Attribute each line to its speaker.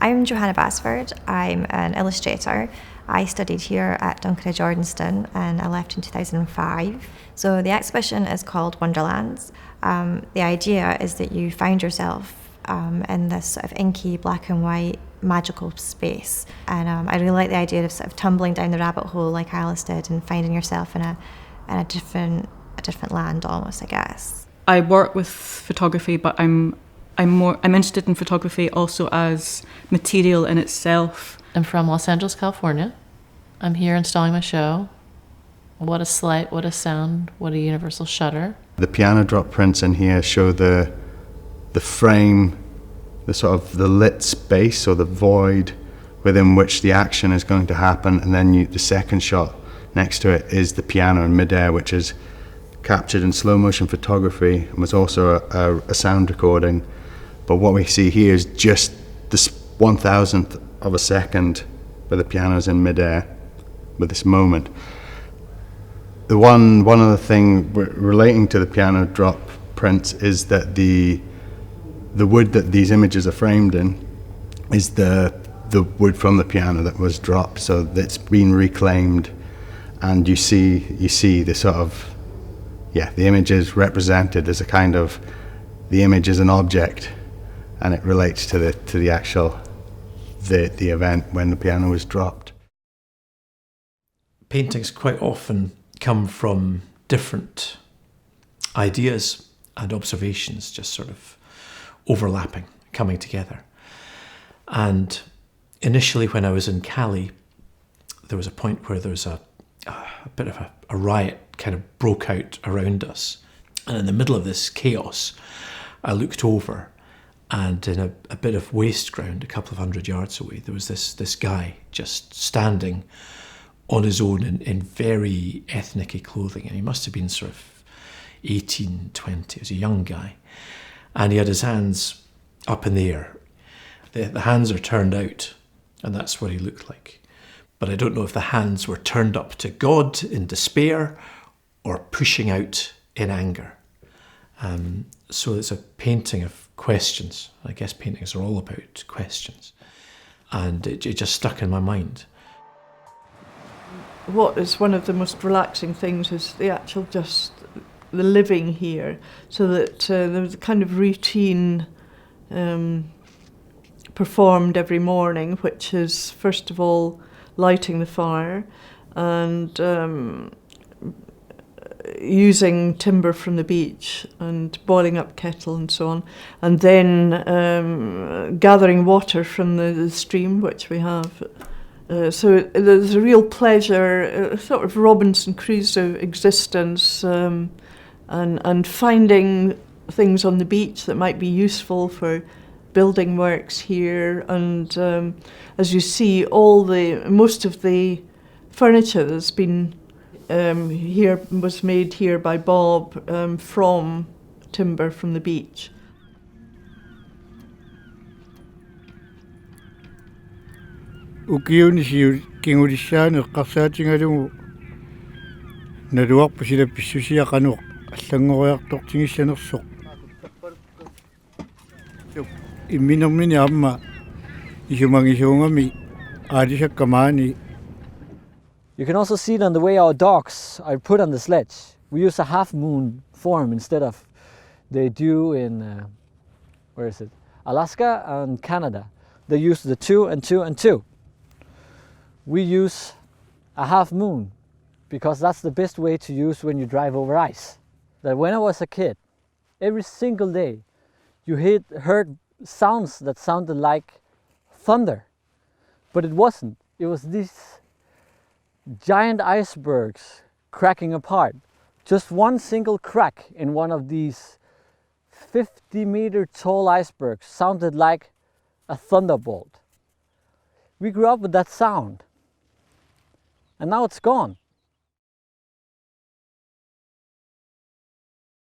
Speaker 1: I'm Johanna Basford. I'm an illustrator. I studied here at Duncan Jordanston and I left in 2005. So the exhibition is called Wonderlands. The idea is that you find yourself in this sort of inky black and white magical space, and I really like the idea of sort of tumbling down the rabbit hole like Alice did and finding yourself in a different land almost, I guess.
Speaker 2: I work with photography, but I'm interested in photography also as material in itself.
Speaker 3: I'm from Los Angeles, California. I'm here installing my show. What a slight, what a sound, what a universal shudder.
Speaker 4: The piano drop prints in here show the frame, the sort of the lit space or the void within which the action is going to happen, and then the second shot next to it is the piano in midair, which is captured in slow motion photography and was also a sound recording. But what we see here is just this 1,000th of a second where the piano's in midair with this moment. The one other thing relating to the piano drop prints is that the wood that these images are framed in is the wood from the piano that was dropped, so it's been reclaimed, and you see the sort of, the image is represented as a kind of, the image is an object, and it relates to the actual the event when the piano was dropped.
Speaker 5: Paintings quite often come from different ideas and observations just sort of overlapping, coming together. And initially when I was in Cali, there was a point where there was a bit of a riot kind of broke out around us. And in the middle of this chaos, I looked over, and in a bit of waste ground a couple of 100 yards away, there was this guy just standing on his own in very ethnic-y clothing, and he must have been sort of 18, 20, he was a young guy, and he had his hands up in the air. The hands are turned out, and that's what he looked like. But I don't know if the hands were turned up to God in despair or pushing out in anger. So it's a painting of questions. I guess paintings are all about questions. And it just stuck in my mind.
Speaker 6: What is one of the most relaxing things is the actual just the living here, so that there was a kind of routine performed every morning, which is first of all lighting the fire and using timber from the beach and boiling up kettle and so on, and then gathering water from the stream, which we have. So there's a real pleasure, a sort of Robinson Crusoe existence, and finding things on the beach that might be useful for building works here. And as you see, most of the furniture that's been here was made here by Bob from timber from the beach.
Speaker 7: Ukiuni si kingurisano qasatingalungu naluarpusila pissusiaqanuq allangoriartortingissanersoq imminermini amma isumangisuungami aalisakkamani.
Speaker 8: You can also see it on the way our dogs are put on the sledge. We use a half moon form instead of they do in Alaska and Canada. They use the 2 and 2 and 2. We use a half moon because that's the best way to use when you drive over ice. That when I was a kid, every single day you heard sounds that sounded like thunder, but it wasn't. It was these giant icebergs cracking apart. Just one single crack in one of these 50-meter tall icebergs sounded like a thunderbolt. We grew up with that sound, and now it's gone.